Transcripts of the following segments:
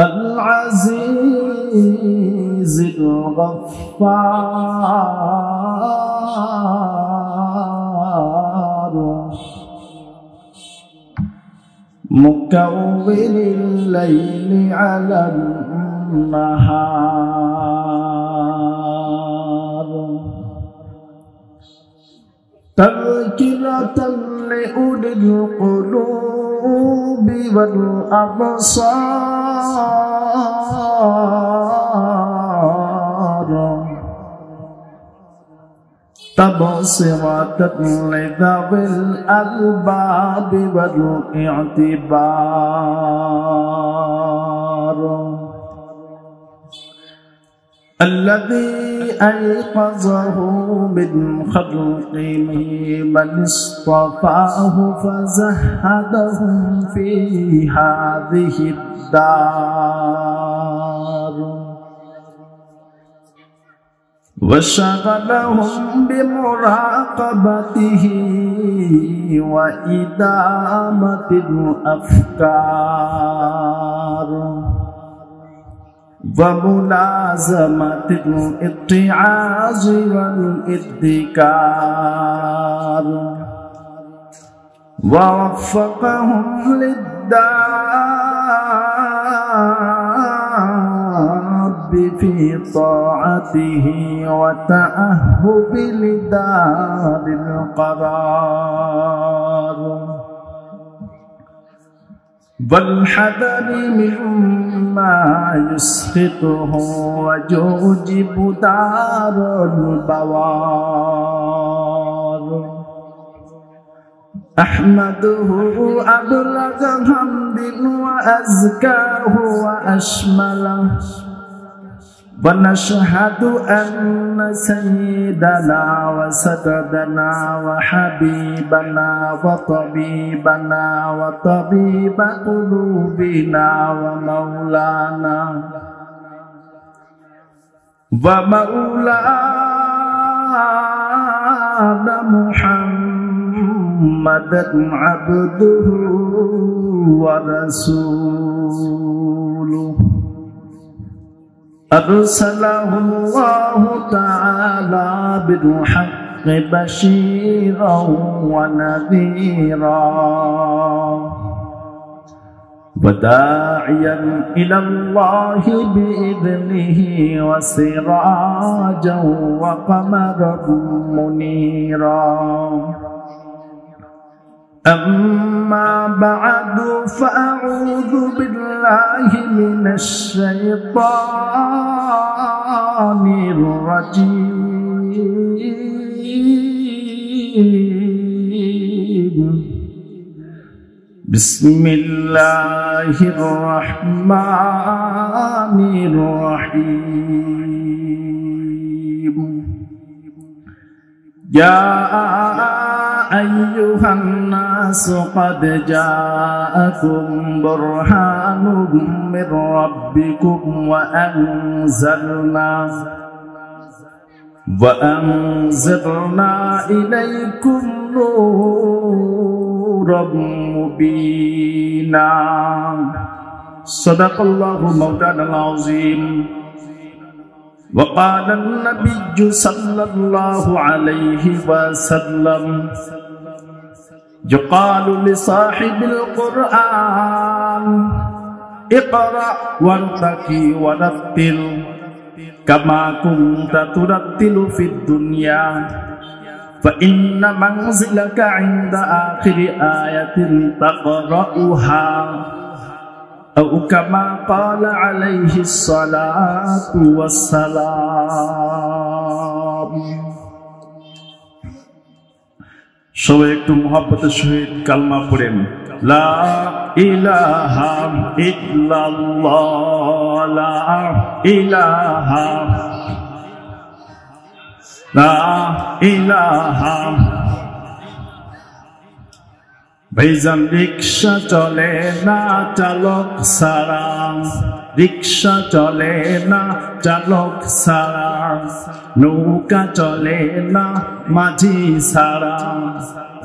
العزيز الغفار مكور الليل على النهار تذكرة لأولي القلوب والأبصار تبصرة لذوي الألباب والاعتبار الذي أيقظه من خلقه من اصطفاه فزهدهم في هذه الدار وشغلهم بمراقبته وإدامة الأفكار وملازمة الاتعاظ والادكار ووفقهم للداب في طاعته وتأهب لدار القرار والحذر مما يسخطه ويوجب دار البوار أحمده أبلغ حمد وأزكاه وأشمله ونشهد أن سيدنا وسندنا وحبيبنا وطبيبنا وطبيب قلوبنا ومولانا محمدا عبده ورسوله أرسله الله تعالى بالحق بشيرا ونذيرا وداعيا إلى الله بإذنه وسراجا وقمرا منيرا أما بعد فأعوذ بالله من الشيطان الرجيم بسم الله الرحمن الرحيم يا أيها الناس قد جاءكم برهان من ربكم وأنزلنا إليكم نورا مبينا صدق الله مولانا العظيم وقال النبي صلى الله عليه وسلم يقال لصاحب القرآن اقرأ وارتقي ورتل كما كنت ترتل في الدنيا فإن منزلك عند آخر آية تقرأها أو كما قال عليه الصلاة والسلام সবাই একটু মুহাব্বতের সহিত কালমা পড়েন লা ইলাহা ইল্লাল্লাহ লা ইলাহা ভাইজান রিক্সা চলে না চালক সারা রিক্সা চলে না চালক সারা নৌকা চলে না মাঝি সারা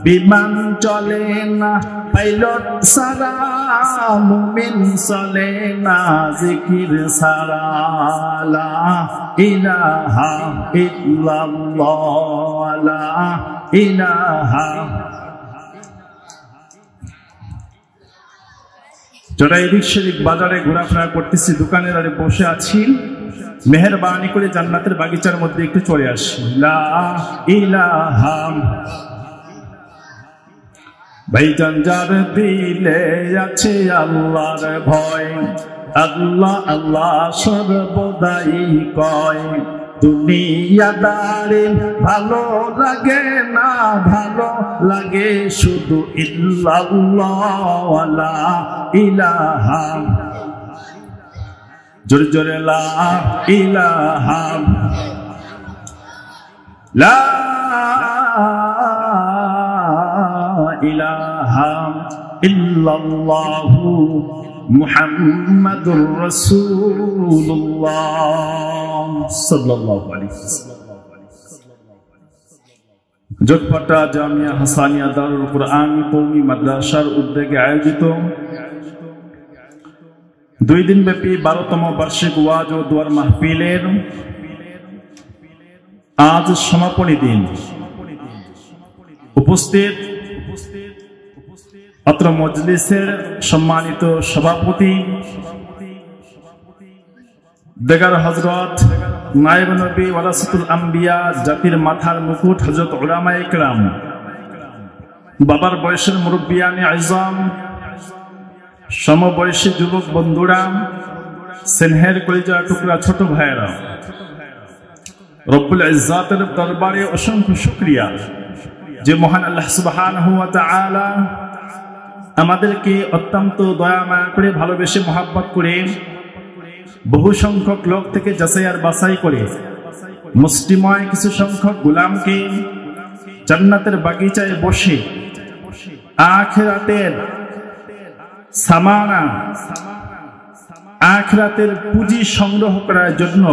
বিমান চলে না পাইলট সারা, মুমিন চলে না জিকির সারা। লা ইলাহা ইল্লাল্লাহ, লা ইলাহা। যারা এদিক সেদিক বাজারে ঘোরাফেরা করতেছি, দোকানের আরে বসে আছি, মেহেরবানি করে জান্নাতের বাগিচার মধ্যে একটু চলে আসি। লা ইলাহা। ভাইজান যার দিলে আছে আল্লাহর ভয়, আল্লাহ আল্লাহ সর্বদাই কয়। দুনিয়াদারে ভালো লাগে না, ভালো লাগে শুধু ইল্লাল্লাহ, লা ইলাহা। জোরে জোরে লা ইলাহা, লা ইলাহা ইল্লাল্লাহু মুহাম্মাদুর রাসূলুল্লাহ সাল্লাল্লাহু আলাইহি ওয়াসাল্লাম। যোগপাটা জামিয়া হাসানিয়া দারুল কুরআন কওমি মাদ্রাসার উদ্যোগে আয়োজিত 2 দিন ব্যাপী 12তম বার্ষিক ওয়াজ ও দোয়ার মাহফিলের আজ সমাপনী দিন। উপস্থিত অত্র মজলিসের সম্মানিত সভাপতি বেগার হযরত নায়েব নবী ওয়ারাসাতুল আম্বিয়া, জাতির মাথার মুকুট হযরত উলামায়ে কেরাম, বাবার বয়সের মুরব্বিয়ানে আযম, সমবয়সী যুবক বন্ধুরা, স্নেহের কলিজার টুকরা ছোট ভাইয়েরা, রব্বুল ইজ্জাতের দরবারে অসংখ্য শুকরিয়া যে মহান আল্লাহ সুবহানাহু ওয়া তাআলা আমাদেরকে অত্যন্ত দয়া মায়া করে, ভালোবেসে, মহাব্বত করে, বহু সংখ্যক লোক থেকে যাচাই আর বাছাই করে মুষ্টিময় কিছু সংখ্যক গোলামকে জান্নাতের বাগিচায় বসে আখিরাতের সামানা, আখিরাতের পুঁজি সংগ্রহ করার জন্য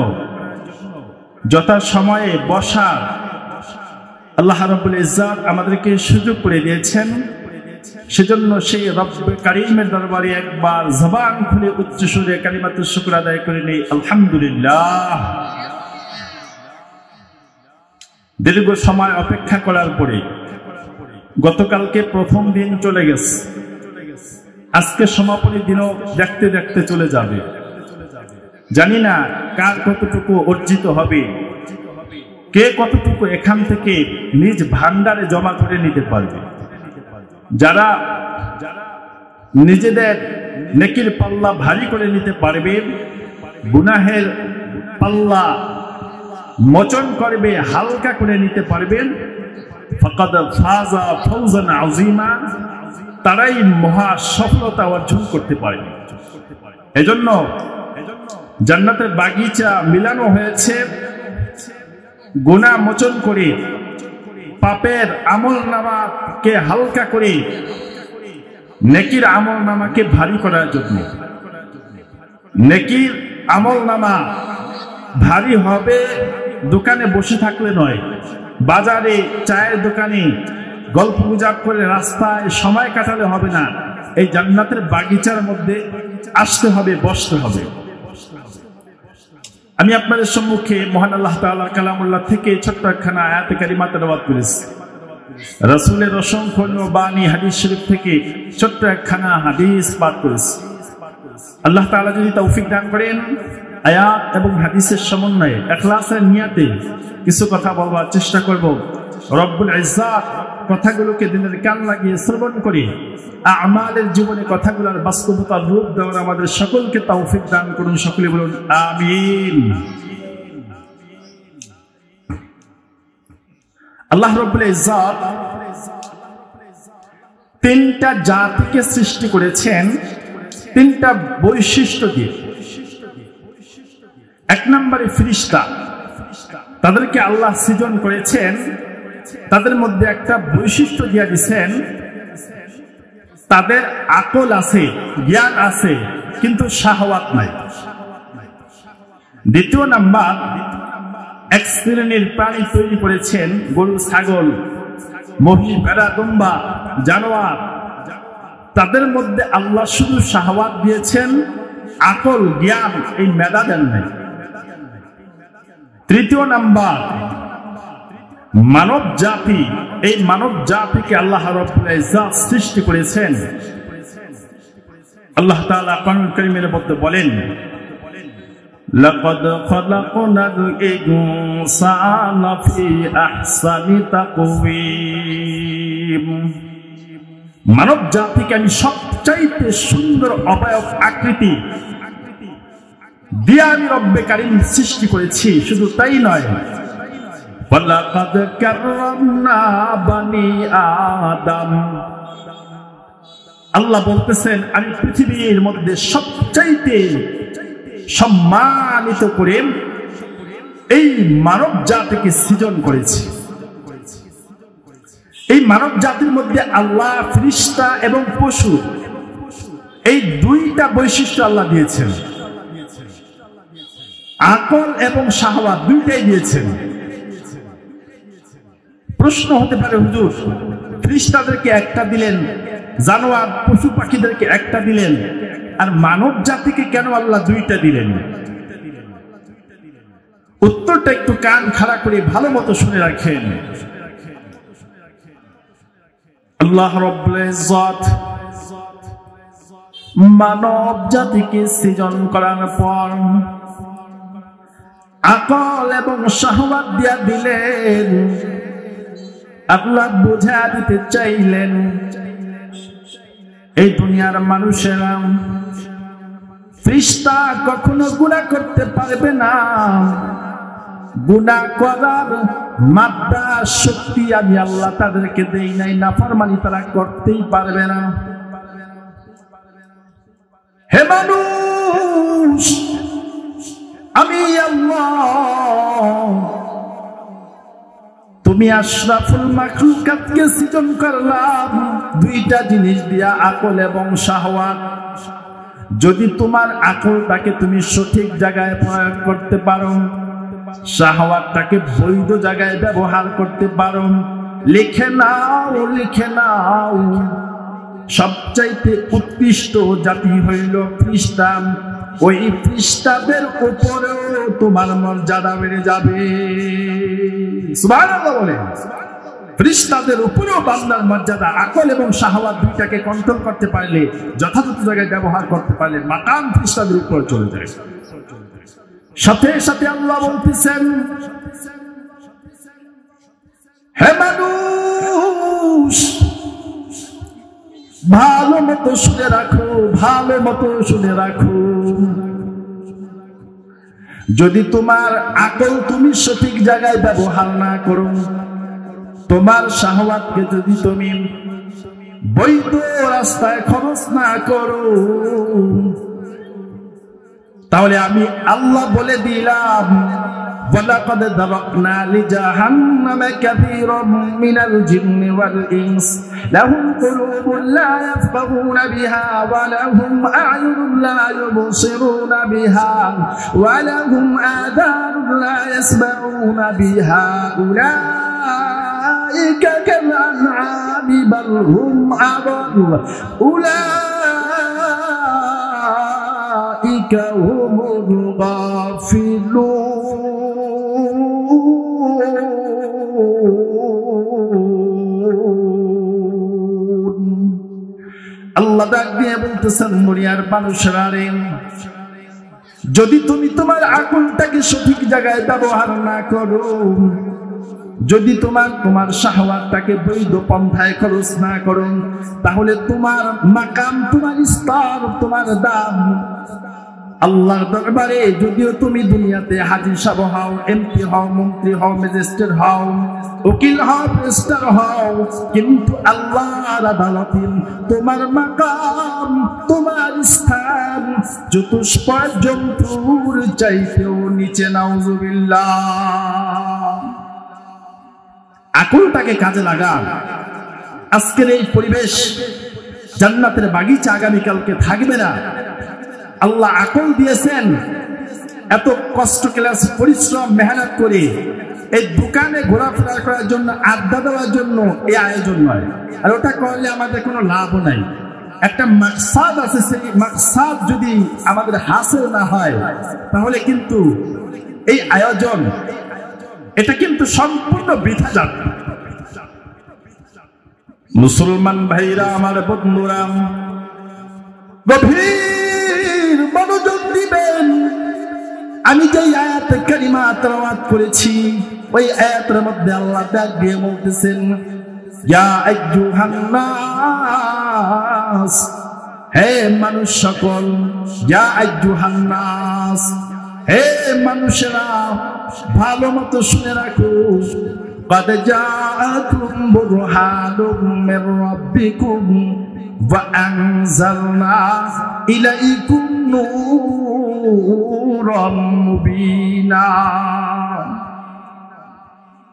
যথা সময়ে বসার আল্লাহ রাব্বুল ইজ্জাত আমাদেরকে সুযোগ করে দিয়েছেন। সেজন্য সেই রব্বে কারীমের দরবারে একবার জবান খুলে উচ্চ সুরে কালিমাতুশ শুকর আদায় করে নেই, আলহামদুলিল্লাহ। দীর্ঘ সময় অপেক্ষা করার পরে গতকালকে প্রথম দিন চলে গেছে, আজকে সমাপনী দিনও দেখতে দেখতে চলে যাবে। জানি না কার কতটুকু অর্জিত হবে, কে কতটুকু এখান থেকে নিজ ভান্ডারে জমা করে নিতে পারবে। যারা নিজেদের নেকির পাল্লা ভারী করে নিতে পারবে, গুনাহের পাল্লা মোচন করবে, হালকা করে নিতে পারবেন, ফাকাদ ফাযা ফাওজান আযীমা, তারাই মহা সফলতা অর্জন করতে পারবে। এজন্য জান্নাতের বাগিচা মিলানো হয়েছে গুনাহ মোচন করে, পাপের আমলনামাকে হালকা করে, নেকির আমলনামাকে ভারী করার জন্য। নেকির আমলনামা ভারী হবে দোকানে বসে থাকলে নয়, বাজারে, চায়ের দোকানে গল্প গুজব করে রাস্তায় সময় কাটালে হবে না। এই জান্নাতের বাগিচার মধ্যে আসতে হবে, বসতে হবে। আমি আপনাদের সম্মুখে মহান আল্লাহ তাআলার কালামুল্লাহ থেকে ছোট্ট একখানা আয়াতে কারিমা তেলাওয়াত করেছি। রাসূলের অসংখ্য বাণী হাদিস শরীফ থেকে ছোট্ট একখানা হাদিস পাঠ করেছি। আল্লাহ তাআলা যদি তৌফিক দান করেন, আয়াত এবং হাদিসের সমন্বয়ে ইখলাসের নিয়তে কিছু কথা বলবার চেষ্টা করব। রব্বুল ইজ্জাত কথাগুলোকে দিনের কান লাগিয়ে শ্রবণ করে আমাদের জীবনে কথাগুলোর বাস্তবতার রূপ দেওয়ার আমাদের সকলকে তৌফিক দান করুন। সকলে বলুন আমিন। আল্লাহ রব্বুল ইজ্জাত তিনটা জাতিকে সৃষ্টি করেছেন তিনটা বৈশিষ্ট্য দিয়ে। এক নম্বরে ফেরেশতা, তাদেরকে আল্লাহ সৃজন করেছেন, তাদের মধ্যে একটা বৈশিষ্ট্য দিয়ে দিয়েছেন, তাদের আকল আছে, জ্ঞান আছে, কিন্তু শাহওয়াত নাই। দ্বিতীয় নাম্বার, এক শ্রেণীর প্রাণী তৈরি করেছেন, গরু, ছাগল, মহিষ, ভেড়া, দুম্বা, জানোয়ার, তাদের মধ্যে আল্লাহ শুধু শাহওয়াত দিয়েছেন, আকল, জ্ঞান, এই মেধা দেন নাই। তৃতীয় নাম্বার, মানব জাতি। এই মানব জাতিকে আল্লাহ রাব্বুল ইজ্জত সৃষ্টি করেছেন। আল্লাহ তাআলা কোরআন কারীমের মধ্যে বলেন, লাকাদ খালাকনাল ইনসানা ফি আহসানি তাকওয়িম। মানব জাতিকে আমি সবচাইতে সুন্দর অবয়ব আকৃতি দিয়ে আমি রব্বে কারীম সৃষ্টি করেছি। শুধু তাই নয়, ওয়ালাকাদ কাররামনা বানি আদম। আল্লাহ বলতেছেন, আমি পৃথিবীর মধ্যে সবচাইতে সম্মানিত করে এই মানব জাতিকে সৃজন করেছি। এই মানব জাতির মধ্যে আল্লাহ ফেরেশতা এবং পশু, এই দুইটা বৈশিষ্ট্য আল্লাহ দিয়েছেন। আকল এবং শাহওয়াত দুইটাই দিয়েছেন। প্রশ্ন হতে পারে, হুজুর ফেরেশতাদেরকে একটা দিলেন, জানোয়ার পশু পাখিদেরকে একটা দিলেন, আর মানব জাতিকে কেন আল্লাহ দুইটা দিলেন? উত্তরটা একটু কান খাড়া করে ভালো মতো শুনে রাখেন। আল্লাহ রাব্বুল ইজ্জত মানব জাতিকে সৃজন করার পর আকল এবং শাহওয়াত দিয়া দিলেন। আল্লাহ বুঝা দিতে চাইলেন, এই দুনিয়ার মানুষেরা, ফেরেশতা কখনো গুনাহ করতে পারবে না। গুনাহ করার মাত্রা শক্তি আমি আল্লাহ তাদেরকে দেই নাই, নাফরমানি তারা করতেই পারবে না। হে মানুষ, আমি আল্লাহ, তুমি আশরাফুল মাখলুকাতকে সৃজন করলাম দুইটা জিনিস দিয়া, আকল এবং শাহওয়াত। যদি তোমার আকলটাকে তুমি সঠিক জায়গায় প্রয়োগ করতে পারো, শাহওয়াতটাকে বৈধ জায়গায় ব্যবহার করতে পারো, লিখে নাও, লিখে নাও, সবচাইতে উৎকৃষ্ট জাতি হইল ফেরেশতা। ওই ফেরেশতাদের উপরেও তোমার মর্যাদা বেড়ে যাবে। সুবহানাল্লাহ বলে, ফেরেশতাদের উপরেও বান্দার মর্যাদা। আকল এবং শাহওয়াত দুইটাকে কন্ট্রোল করতে পারলে, যথাযথ জায়গায় ব্যবহার করতে পারলে মাকাম ফেরেশতাদের উপর চলে যায়। সাথে সাথে আল্লাহ বলতেছেন, হে মানুষ, ভালো মতো শুনে রাখো, ভালো মতো শুনে রাখো। যদি তোমার আকল তুমি সঠিক জায়গায় ব্যবহার না করো, তোমার শাহওয়াতকে যদি তুমি বৈধ রাস্তায় খরচ না করো, তাহলে আমি আল্লাহ বলে দিলাম, ওয়ালাকাদ যারাকনা লিজাহান্নামা কাসীরাম মিনাল জিন্নি ওয়াল ইনস লাহুম কুলুবুন লা ইয়াফকাহুনা বিহা ওয়া লাহুম আ'য়ুনুন লা ইউবসিরুনা বিহা ওয়া লাহুম আযানুন লা ইয়াসমাউনা বিহা উলাইকা কাল আন'আমি বাল হুম আদাল উলাইকা হুমুল গাফিলুন। আল্লাহ ডাক দিয়ে বলতেছেন, দুনিয়ার মানুষেরা রে, যদি তুমি তোমার আকলটাকে সঠিক জায়গায় ব্যবহার না করো, যদি তোমার শাহওয়াতটাকে বৈধ পন্থায় খরচ না করো, তাহলে তোমার মাকাম, তোমার স্তর, তোমার দাম আল্লাহর দরবারে, যদিও তুমি দুনিয়াতে হাজী সাহেব হও, এমপি হও, মন্ত্রী হও, ম্যাজিস্ট্রেট হও, উকিল হও, প্রেস্টার হও, কিন্তু আল্লাহর আদালতে তোমার মাকাম, তোমার স্থান চতুষ্পদ জন্তুর চাইতেও নিচে। নাউজুবিল্লাহ। আকলটাকে কাজে লাগান। আজকের এই পরিবেশ জান্নাতের বাগিচা আগামীকালকে থাকবে না। আল্লাহ আকল দিয়েছেন, এত কষ্ট ক্লাস পরিশ্রম মেহনত করে এই দোকানে ঘোরাফেরা করার জন্য, আড্ডা দেওয়ার জন্য এই আয়োজন নয়। আর ওটা করলে আমাদের কোনো লাভও নাই। একটা মাকসাদ আছে, সেই মাকসাদ যদি আমাদের হাসিল না হয় তাহলে কিন্তু এই আয়োজন এটা কিন্তু সম্পূর্ণ বৃথা যাবে। মুসলমান ভাইরা, আমার বন্ধুরা, গভীর মনোযোগ দিবেন। আমি যে আয়াত কারিমা তেলাওয়াত করেছি ওই আয়াতের মধ্যে আল্লাহ ডাক দিয়ে বলতেছেন, ইয়া আইয়ুহান নাস, হে মানুষ সকল, ইয়া আইয়ুহান নাস, হে মানুষেরা, ভালো মতো শুনে রাখো, قد جاءكم برهان من ربكم وأنزلنا إليكم نورا مبينا।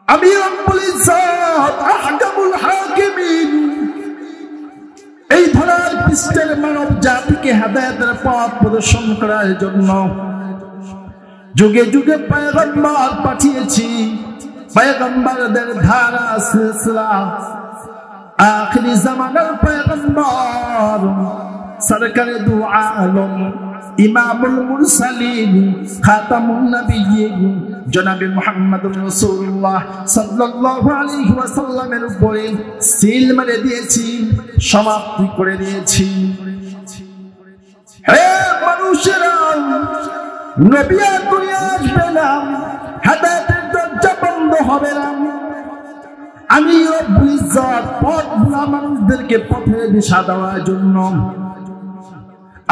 আমি রব্বুল ইজ্জত আহকামুল হাকিমিন এই ধরার পৃষ্ঠের মানব জাতিকে হেদায়েতের পথ প্রদর্শন করার জন্য যুগে যুগে পয়গম্বর পাঠিয়েছি। পয়গম্বরদের ধারা সিলসিলা, আখিরি জামানার পয়গম্বর সরকারে দু আলম, ইমামুল মুরসালিন, খাতামুন নবিয়্যিন জনাবে মুহাম্মদুর রাসূলুল্লাহ সাল্লাল্লাহু আলাইহি ওয়াসাল্লামের উপরে সিল মেরে দিয়েছি, সমাপ্তি করে দিয়েছি। হে মানুষেরা, নবী আর দুনিয়া আসবে না, হেদায়েতের দরজা বন্ধ হবে না। আমি রব্বুল ইজ্জত পথ ভোলা মানুষদেরকে পথের দিশা দেওয়ার জন্য,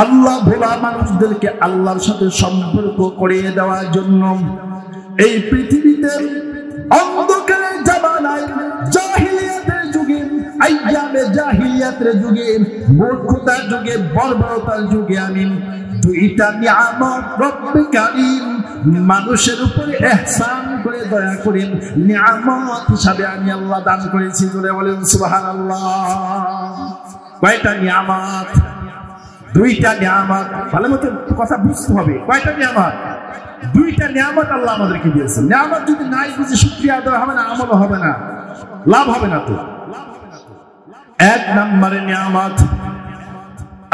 আল্লাহ ভোলা মানুষদেরকে আল্লাহর সাথে সম্পর্ক করিয়ে দেওয়ার জন্য এই পৃথিবীতে অন্ধকারের জামানায়, জাহিলিয়াতের যুগে, আইয়ামে জাহিলিয়াতের যুগে, মূর্খতার যুগে, বর্বরতার যুগে আমি দুইটা নিয়ামত রব্বে কারীম মানুষের উপরে ইহসান করে দয়া করে নিয়ামত হিসাবে আমি আল্লাহ দান করেছি। জোরে বলেন সুবহানাল্লাহ। কয়টা নিয়ামত? দুইটা নিয়ামত। ভালো মতো কথা বুঝতে হবে। কয়টা নিয়ামত? দুইটা নিয়ামত আল্লাহ আমাদেরকে দিয়েছেন। নিয়ামত যদি নাই বুঝে শুকরিয়া দেওয়া হবে না, আমল হবে না, লাভ হবে না। তো এক নম্বরে নিয়ামত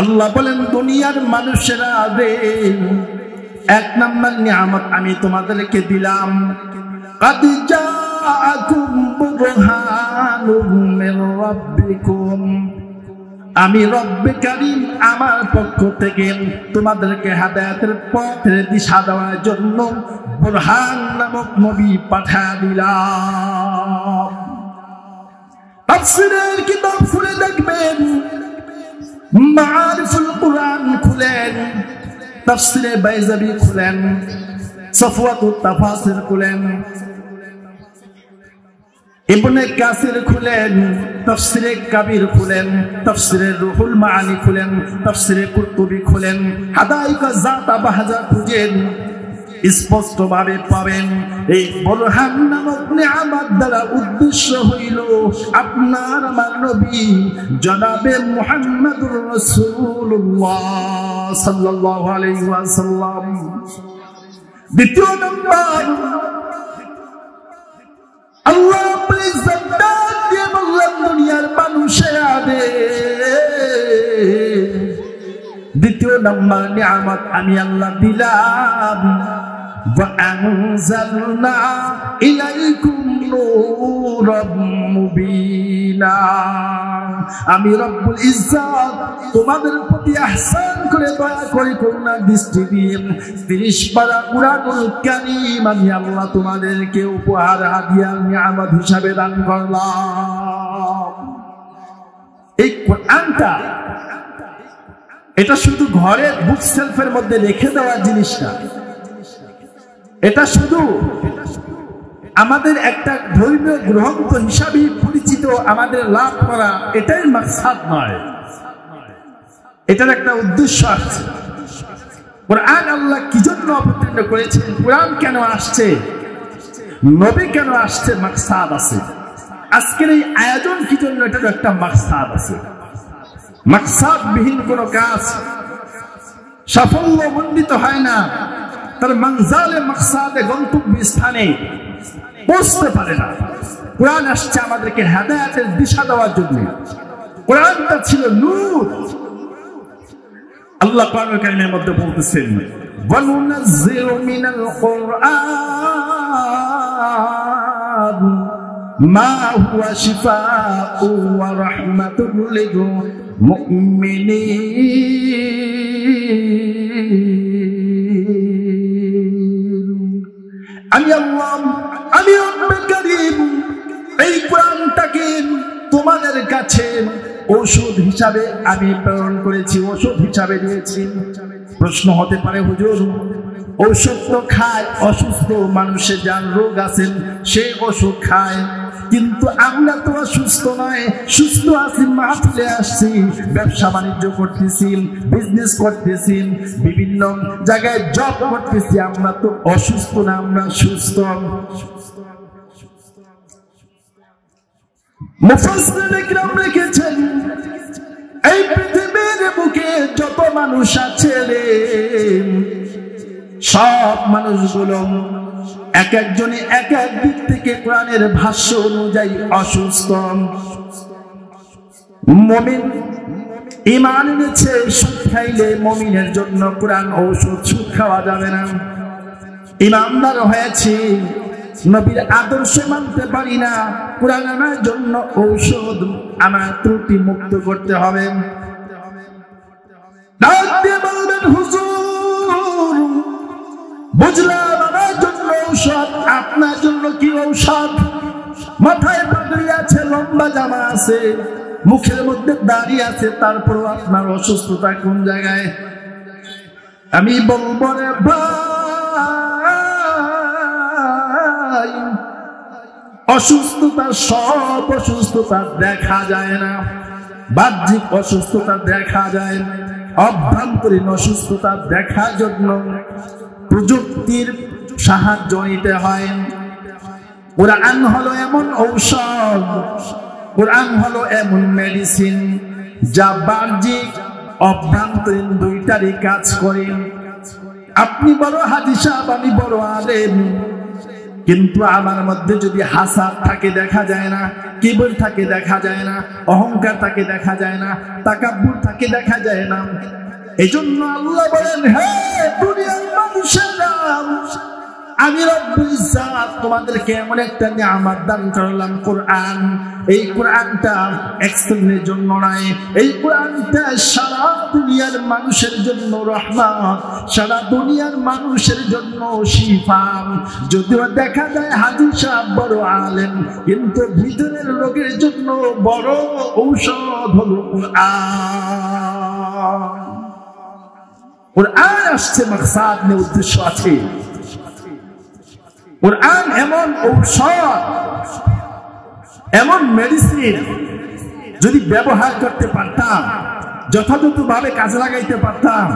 আল্লাহ বলেন, দুনিয়ার মানুষেরা রে, এক নম্বর নিয়ামত আমি তোমাদেরকে দিলাম, قد جاءكم برهان من ربكم, আমি রব্বে কারীম আমার পক্ষ থেকে তোমাদেরকে হেদায়েতের পথের দিশা দেওয়ার জন্য বুরহান নামক নবী পাঠিয়ে দিলাম। তাফসীরের কিতাব খুলে দেখবেন, মাআরিফুল কুরআন খুলেন, তাফসীরে বাইজাবি খুলেন, সফওয়াতুত তাফাসির খুলেন, ইবনে কাসির খুলেন, তাফসীরে কাবীর খুলেন, তাফসীরে রুহুল মাআনি খুলেন, তাফসীরে কুরতুবী খুলেন, হাদাইকা জাতা বাহজা খুঁজেন, স্পষ্ট ভাবে পাবেন এই বুরহান নামক নিয়ামত দ্বারা উদ্দেশ্য হইল আপনার আমার নবী জনাবে মুহাম্মদুর রাসূলুল্লাহ সাল্লাল্লাহু আলাইহি ওয়াসাল্লাম। দ্বিতীয় নম্বর আল্লাহ দিয়ে বললেন, দুনিয়ার মানুষেরা রে, দ্বিতীয় নম্বর নিয়ামত আমি আল্লাহ দিলাম, وأنزلنا إليكم نورا مبينا, আমি রব্বুল ইজ্জত তোমাদের প্রতি ইহসান করে দয়া করে করুণা দৃষ্টি দিয়ে 30 পারা কুরআনুল কারীম আমি আল্লাহ তোমাদেরকে উপহার হাদিয়া নিয়ামত হিসাবে দান করলাম। এই কোরআনটা এটা শুধু ঘরের বুক সেলফের মধ্যে রেখে দেওয়ার জিনিস না, এটা শুধু আমাদের একটা ধর্মীয় গ্রন্থ হিসাবে পরিচিত আমাদের লাভ করা এটাই মাকসাদ নয়, এটার একটা উদ্দেশ্য আছে। কোরআন আল্লাহ কি জন্য অবতীর্ণ করেছেন, কোরআন কেন আসছে, নবী কেন আসছে, মাকসাদ আছে। আজকের এই আয়োজন কি জন্য, এটার একটা মাকসাদ আছে। মাকসাদবিহীন কোনো কাজ সাফল্য মণ্ডিত হয় না, তার মানজালে মাকসাদে গন্তব্য স্থানে পৌঁছতে পারে না। কোরআন আসছে আমাদেরকে হেদায়েতের দিশা দেওয়ার জন্য। কোরআনটা ছিল নূর। আল্লাহ কোরআনুল কারীমের মধ্যে বলতেছেন ওয়ানুনাজ্জিলু মিনাল কুরআন মা হুয়া শিফাউ ওয়া রাহমাতুল লিল মুমিনিন। আমি আল্লাহ, আমি রব্বুল কারীম এই কোরআনটাকে তোমাদের কাছে ঔষধ হিসাবে আমি প্রেরণ করেছি, ঔষধ হিসাবে দিয়েছি। প্রশ্ন হতে পারে হুজুর, ঔষধ তো খায়, অসুস্থ মানুষের যার রোগ আছেন সে ওষুধ খায়, কিন্তু আমরা তো অসুস্থ নয়, সুস্থ আছি, মাহফিলে আসছি, ব্যবসা বাণিজ্য করতেছি, বিজনেস করতেছি, বিভিন্ন জায়গায় জব করতেছি, আমরা তো অসুস্থ না, আমরা সুস্থ। মুফাসসিরিনে কিরাম লিখেছেন এই পৃথিবীর বুকে যত মানুষ আছে রে, সব মানুষগুলো এক একজনে এক এক দিক থেকে কোরআনের ভাষ্য অনুযায়ী অসুস্থ। মুমিন ঈমান এনেছে, সুদ খাইলে মুমিনের জন্য কোরআন ঔষধ, সুদ খাওয়া যাবে না। ঈমানদার হয়েছে, নবীর আদর্শ মানতে পারি না, কোরআন আমার জন্য ঔষধ, আমার ত্রুটি মুক্ত করতে হবে। ডাক দিয়ে বলবেন হুজুর বুঝলাম আমার জন্য ঔষধ, আপনার জন্য কি ঔষধ? মাথায় পাগড়ি আছে, লম্বা জামা আছে, মুখের মধ্যে দাড়ি আছে, তারপরও আপনার অসুস্থতা কোন জায়গায়? আমি বলবো রে ভাই, অসুস্থতা সব অসুস্থতা দেখা যায় না, বাহ্যিক অসুস্থতা দেখা যায়, অভ্যন্তরীণ অসুস্থতা দেখার জন্য প্রযুক্তির সাহায্য নিতে হয়। কোরআন হলো এমন ঔষধ, কোরআন হলো এমন মেডিসিন যা বাহ্যিক অভ্যন্তরীণ দুইটারই কাজ করে। আপনি বড় হাজী সাহেব, আমি বড় আলেম, কিন্তু আমার মধ্যে যদি হাসাদ থাকে দেখা যায় না, কিবর থাকে দেখা যায় না, অহংকার থাকে দেখা যায় না, তাকাব্বুর থাকে দেখা যায় না। এজন্য আল্লাহ বলেন, হে দুনিয়ার মানুষেরা, আমি রব্বুল ইজ্জাত তোমাদেরকে এমন একটা নিয়ামত দান করলাম কোরআন। এই কোরআনটা এক শ্রেণীর জন্য নয়, এই কোরআনটা সারা দুনিয়ার মানুষের জন্য রহমত, সারা দুনিয়ার মানুষের জন্য শিফা। যদিও দেখা যায় হাজী সাহেব বড় আলেম, কিন্তু ভিতরের রোগের জন্য বড় ঔষধ হলো কোরআন। কোরআন আসছে মাকসাদ নিয়ে, উদ্দেশ্য আছে। কোরআন এমন ঔষধ, এমন মেডিসিন, যদি ব্যবহার করতে পারতাম, যথাযথভাবে কাজে লাগাইতে পারতাম,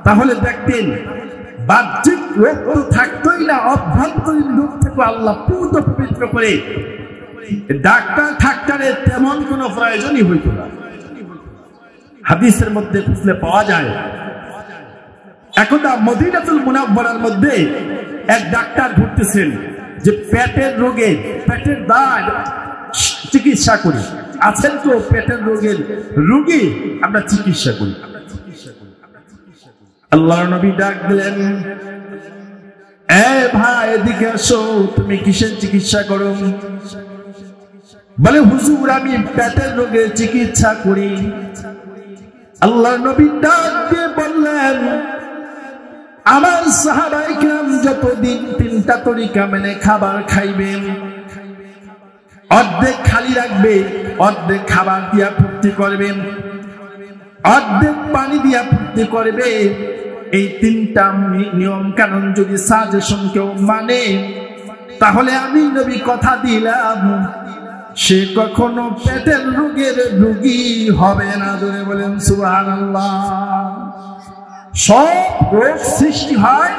তাহলে দেখতেন বাহ্যিক রোগ তো থাকতোই না, অভ্যন্তরীণ রোগ থেকে আল্লাহ পূর্ণ পবিত্র করে ডাক্তারের তেমন কোনো প্রয়োজনই হইত না। হাদিসের মধ্যে খুঁজলে পাওয়া যায়, একদা মদিনাতুল মুনাওয়ারার মধ্যে এক ডাক্তার ঘুরতেছেন যে পেটের রোগে, পেটের দাগ চিকিৎসা করি, আছেন তো পেটের রোগের রোগী, আমরা চিকিৎসা করি। আল্লাহর নবী ডাক দিলেন, এ ভাই এদিকে আসো, তুমি কিসের চিকিৎসা করো? বলে হুজুর আমি পেটের রোগের চিকিৎসা করি। আল্লাহর নবী ডাক দিয়ে বললেন, আমার সাহাবায়ে কিরাম যতদিন তিনটা তরিকা মেনে খাবার খাইবেন, অর্ধেক খালি রাখবে, অর্ধেক খাবার দিয়া পূর্তি করবেন, অর্ধেক পানি দিয়া পূর্তি করবে। এই তিনটা নিয়ম কানুন যদি সাজেশন কেউ মানে, তাহলে আমি নবী কথা দিলাম সে কখনো পেটের রোগের রোগী হবে না। জোরে বলেন সুবহানাল্লাহ। সব রোগ সৃষ্টি হয়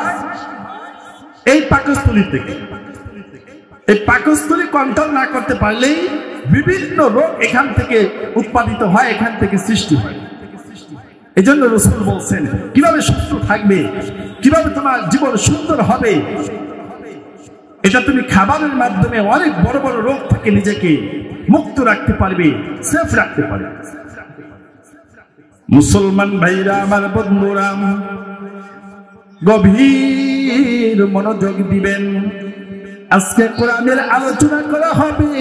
এই পাকস্থলী থেকে। এই পাকস্থলী কন্ট্রোল না করতে পারলেই বিভিন্ন রোগ এখান থেকে উৎপাদিত হয়, এখান থেকে সৃষ্টি হয়। এজন্য রাসূল বলছেন কিভাবে সুস্থ থাকবে, কিভাবে তোমার জীবন সুন্দর হবে, এটা তুমি খাবারের মাধ্যমে অনেক বড় বড় রোগ থেকে নিজেকে মুক্ত রাখতে পারবে, সেফ রাখতে পারবে। মুসলমান ভাইরা আমার, বন্ধুরা, গভীর মনোযোগ দিবেন। আজকে কোরআনের আলোচনা করা হবে,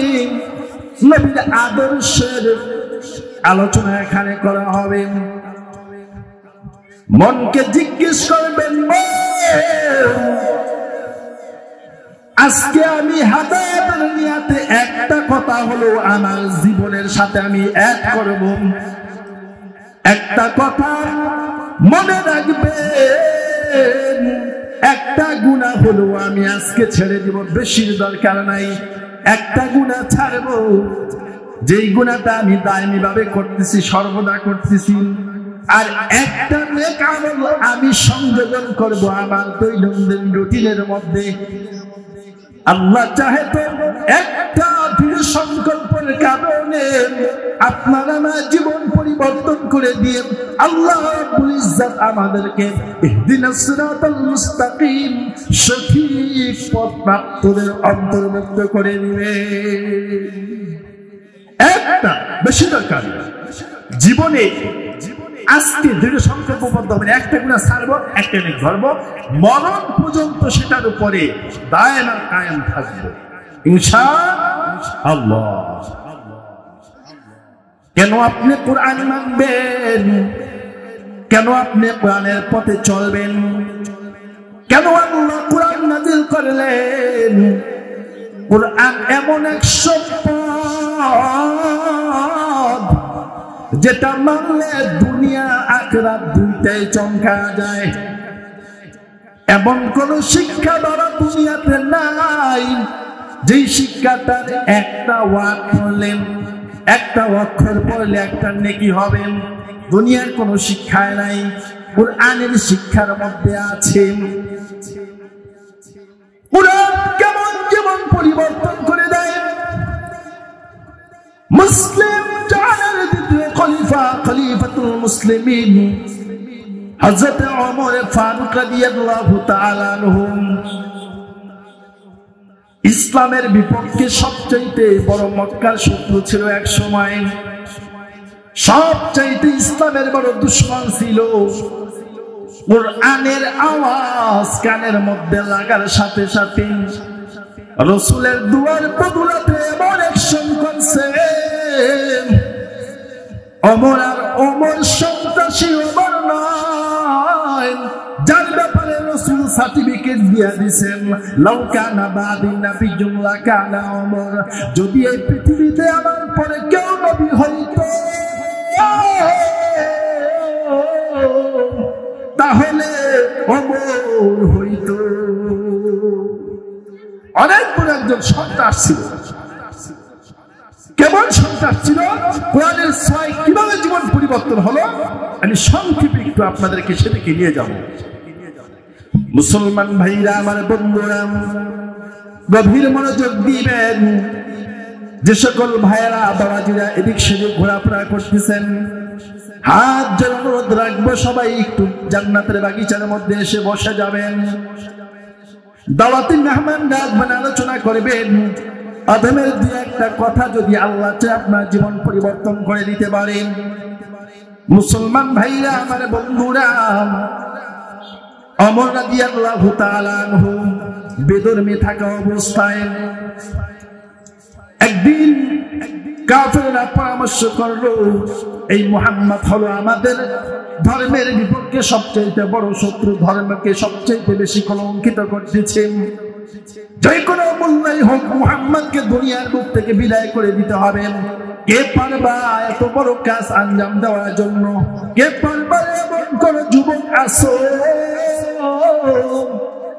নবীর আদর্শের আলোচনা এখানে করা হবে। মনকে জিজ্ঞেস করবেন, আজকে আমি হাদায়াতের নিয়াতে একটা কথা হলো আমার জীবনের সাথে আমি এক করব। একটা কথা মনে রাখবেন, একটা গুনাহ হলো আমি আজকে ছেড়ে দিব, বেশির দরকার নাই। একটা গুনাহ ছাড়বো, যেই গুনাহটা আমি দায়মি ভাবে করতেছি, সর্বদা করতেছি। আর একটা নেক আমল আমি সংযোজন করব আমার দৈনন্দিন রুটিনের মধ্যে। আল্লাহ চাহে তো একটা দৃঢ় সংকল্পের কারণে আপনার আমার জীবন পরিবর্তন করে দিয়ে আল্লাহ রাব্বুল ইজ্জত আমাদেরকে ইহদিনাস সিরাতাল মুস্তাকিম, সঠিক পথ প্রাপ্তদের অন্তর্ভুক্ত করে দিবে। একটা বেশি দরকার জীবনে আজকে দৃঢ় সংকল্পবদ্ধ হবে, একটা গুনাহ ছাড়বো, একটা নেক ধরবো, মরণ পর্যন্ত সেটার উপরে দায়মা কায়েম থাকবো ইনশাআল্লাহ। কেন আপনি কোরআন মানবেন? কেন আপনি কোরআনের পথে চলবেন? কেন আল্লাহ কোরআন নাযিল করলেন? কোরআন এমন এক সম্পদ যেটা মানলে দুনিয়া আখিরাত দুইটাই চমকা যায়। এমন কোন শিক্ষা দ্বারা দুনিয়াতে নাই যেই শিক্ষাটার একটা ওয়ার্ড পড়লেন, একটা অক্ষর পড়লে একটা নেকি হবে। দুনিয়ার কোন শিক্ষায় নাই, কোরআনের শিক্ষার মধ্যে আছে। কোরআন কেমন জীবন পরিবর্তন করে দেয়। মুসলিম জাহানের দ্বিতীয় খলিফা, খলিফাতুল মুসলিমিন হযরত ওমর ফারুক রাদিয়াল্লাহু তাআলা আনহু ইসলামের বিপক্ষে সবচাইতে বড় মক্কার শত্রু ছিল এক সময়। সবচাইতে ইসলামের বড় দুশমন ছিল। কোরআনের আওয়াজ কানের মধ্যে লাগার সাথে সাথে রাসূলের দুয়ার বদুলাতে এমন অ্যাকশন করছে। ওমর আর ওমর সন্ত্রাসী ওমর নয়, যার ব্যাপারে রাসূল সার্টিফিকেট দিয়ে দিয়েছেন, লাউ কানা বাদিন নাবিয়্যুন লাকানা ওমর, যদি এই পৃথিবীতে আমার পরে কেউ নবী হইতো তাহলে ওমর হইতো। অনেক বড় একজন সন্ত্রাস ছিল। কেমন সন্ত্রাস ছিল? কোরআনের ছোঁয়ায় কিভাবে জীবন পরিবর্তন হলো আমি সংক্ষেপে একটু আপনাদেরকে সেদিকে নিয়ে যাব। মুসলমান ভাইরা আমার, বন্ধুরা, গভীর মনোযোগ দিবেন। যে সকল ভাইয়েরা বাবাজিরা এদিক সেদিক ঘোরাফেরা করতেছেন, হাত জোড় অনুরোধ রাখবো, সবাই একটু জান্নাতের বাগিচার মধ্যে এসে বসে যাবেন। দাওয়াতি মেহমান ডাকবেন, আলোচনা করবেন। আদমের দিয়ে একটা কথা যদি আল্লাহ চায় আপনার জীবন পরিবর্তন করে দিতে পারেন। মুসলমান ভাইরা আমার, বন্ধুরা, ওমর রাদিয়াল্লাহু তাআলা আনহু বেদরমে থাকা অবস্থায় একদিন কাফেররা পরামর্শ করলো, এই মুহাম্মদ হলো আমাদের ধর্মের বিপক্ষে সবচেয়ে বড় শত্রু, ধর্মকে সবচেয়ে বেশি কলঙ্কিত করতেছে। যে কোনো মূল্যই হোক মুহাম্মদকে দুনিয়ার বুক থেকে বিদায় করে দিতে হবে। কে পারবা এত বড় কাজ আঞ্জাম দেওয়ার জন্য? কে পারবা? এমন কোন যুবক আছো,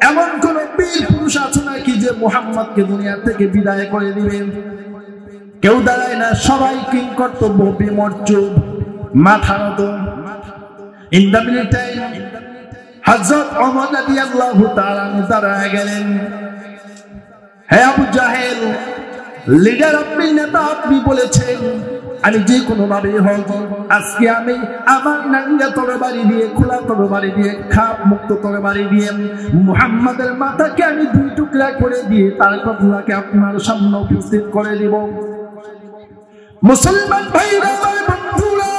এমন কোন বীর পুরুষ আছো নাকি যে মুহাম্মদকে দুনিয়া থেকে বিদায় করে দিবেন? কেউ দাঁড়ায় না, সবাই কিংকর্তব্য বিমর্চুদ, মাথা নত। ইন দ্য মিনিটাইম হযরত ওমর রাদিয়াল্লাহু তাআলা দাঁড়ায় গেলেন। হে আবু জাহেল, লিডার আপনি, নেতা আপনি বলেছেন, আমি যে কোনো ভাবে হোক আজকে আমি আমার নাঙ্গা তরবারি দিয়ে, খোলা তরবারি দিয়ে, খাপ মুক্ত তরবারি দিয়ে মুহাম্মাদের মাথাকে আমি 2 টুকরা করে দিয়ে তার কতলাকে আপনার সামনে উপস্থিত করে দিব। মুসলমান ভাইরা, আমার বন্ধুরা,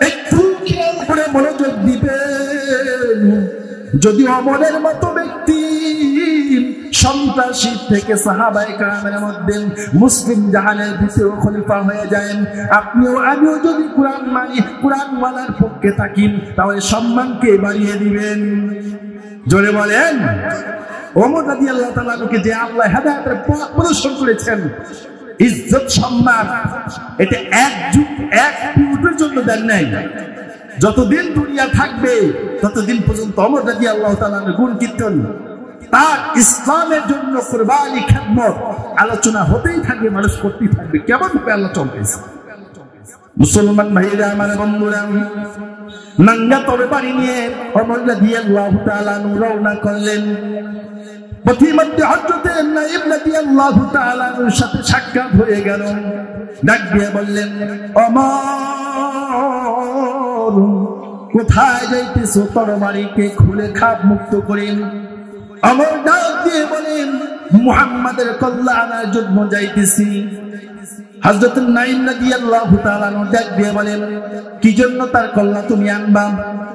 একটু খেয়াল করে মনোযোগ দিবেন। যদি ওমরের মতো ব্যক্তি সন্ত্রাসী থেকে সাহাবায়ে কেরামের মধ্যে মুসলিম জাহানের দ্বিতীয় খলিফা হয়ে যায়, আপনিও আমিও যদি কোরআন মানি, কোরআন মানার পক্ষে থাকি, তাহলে সম্মানকে বাড়িয়ে দিবেন। জোরে বলেন। ওমর রাদিয়াল্লাহু তাআলা কে যে আল্লাহ হেদায়েতের পথ প্রদর্শন করেছেন, ইজ্জত সম্মান, এটা এক মিনিটের জন্য দেন নাই। যতদিন দুনিয়া থাকবে ততদিন পর্যন্ত ওমর রাদিয়াল্লাহু তাআলার গুণ কীর্তন, তার ইসলামের জন্য কুরবানি, খেদমত আলোচনা হতেই থাকবে, মানুষ করতেই থাকবে। কেমন ভাবে আল্লাহ চলতেছে। মুসলমান ভাইরা, আমার বন্ধুরা, নাঙ্গা তরবারি নিয়ে ওমর রাদিয়াল্লাহু তাআলা রওনা করলেন। পথিমধ্যে হযরত নাইব রাদিয়াল্লাহু তাআলার সাথে সাক্ষাৎ হয়ে গেল। ডাক দিয়ে বললেন, ওমর, কোথায় যাইতেছো? তরবারিকে খুলে খাপ মুক্ত করেন। ওমর ডাক দিয়ে বলেন, মুহাম্মাদের কল্লা আনার জন্য যাইতেছি। হযরত নাইব রাদিয়াল্লাহু তাআলা ডাক দিয়ে বলেন, কি জন্য তার কল্লা তুমি আনবা?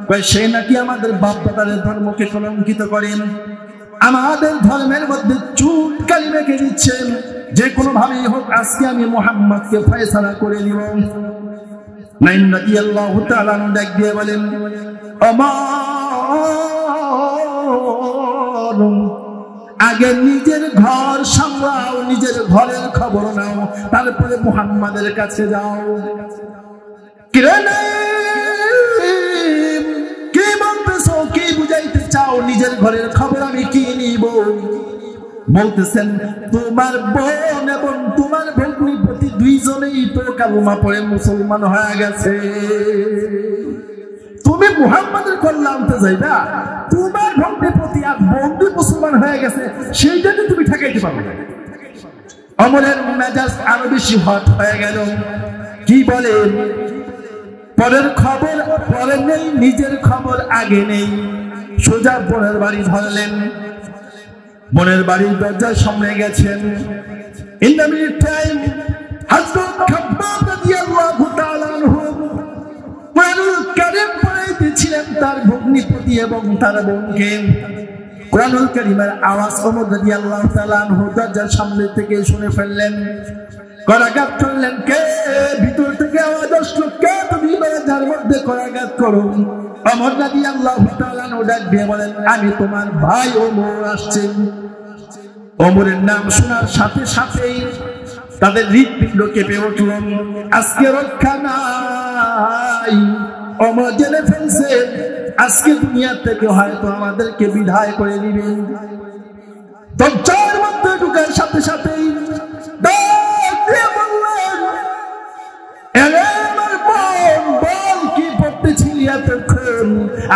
কয়, সে নাকি আমাদের বাপ দাদাদের ধর্মকে কলঙ্কিত করেন, আমাদের ধর্মের মধ্যে চুট কালি মেখে দিচ্ছেন। যে কোনো ভাবেই হোক আজকে আমি মুহাম্মদকে ফয়সালা করে নিব। নাইব রাদিয়াল্লাহু তাআলা ডাক দিয়ে বলেন, ওমর, আগে নিজের ঘর সামলাও, নিজের ঘরের খবর নাও, তারপরে মুহাম্মাদের কাছে যাও। কি বলতেছো? কি বুঝাইতে চাও? নিজের ঘরের খবর আমি কি নিব? বলতেছেন, তোমার বোন এবং তোমার ভগ্নিপতি দুইজনেই তো কালেমা পড়ে মুসলমান হয়ে গেছে। তুমি মুহাম্মাদের কল্লা আনতে যাইবা, তোমার ভগ্নিপতি আর বন্ধু মুসলমান হয়ে গেছে, সেইটা তুমি ঠেকাইতে পারবে না। ওমরের মেজাজ আরো বেশি হট হয়ে গেল। কি বলেন? পরের খবর পরে নেই, নিজের খবর আগে নেই। সোজা বোনের বাড়ি ধরলেন। বোনের বাড়ির দরজার সামনে গেছেন। ইন দ্য মিড টাইম হযরত খাব্বাব রাদিয়াল্লাহু তাআলা আনহু কোরআনুল কারীম পড়াইতেছিলেন তার ভগ্নিপতি এবং তার বোনকে। কোরআনুল কারীমের আওয়াজ ওমর রাদিয়াল্লাহু তাআলা আনহু দরজার সামনে থেকে শুনে ফেললেন। করাঘাত করলেন, কে? ভিতর থেকে আওয়াজ আসলো, কে তুমি দরজার মধ্যে করাঘাত করো? ওমর রাদিয়াল্লাহু তাআলা আনহু ডাক দিয়ে বলেন, আমি তোমার ভাই ওমর আসছে। ওমরের নাম শোনার সাথে সাথেই তাদের হৃদপিণ্ড কেঁপে উঠল। আজকে রক্ষা নাই, ওমর জেনে ফেলছে আজকে দুনিয়া থেকে হয়তো আমাদেরকে বিদায় করে দিবেন। দরজার মধ্যে ঢুকার সাথে সাথেই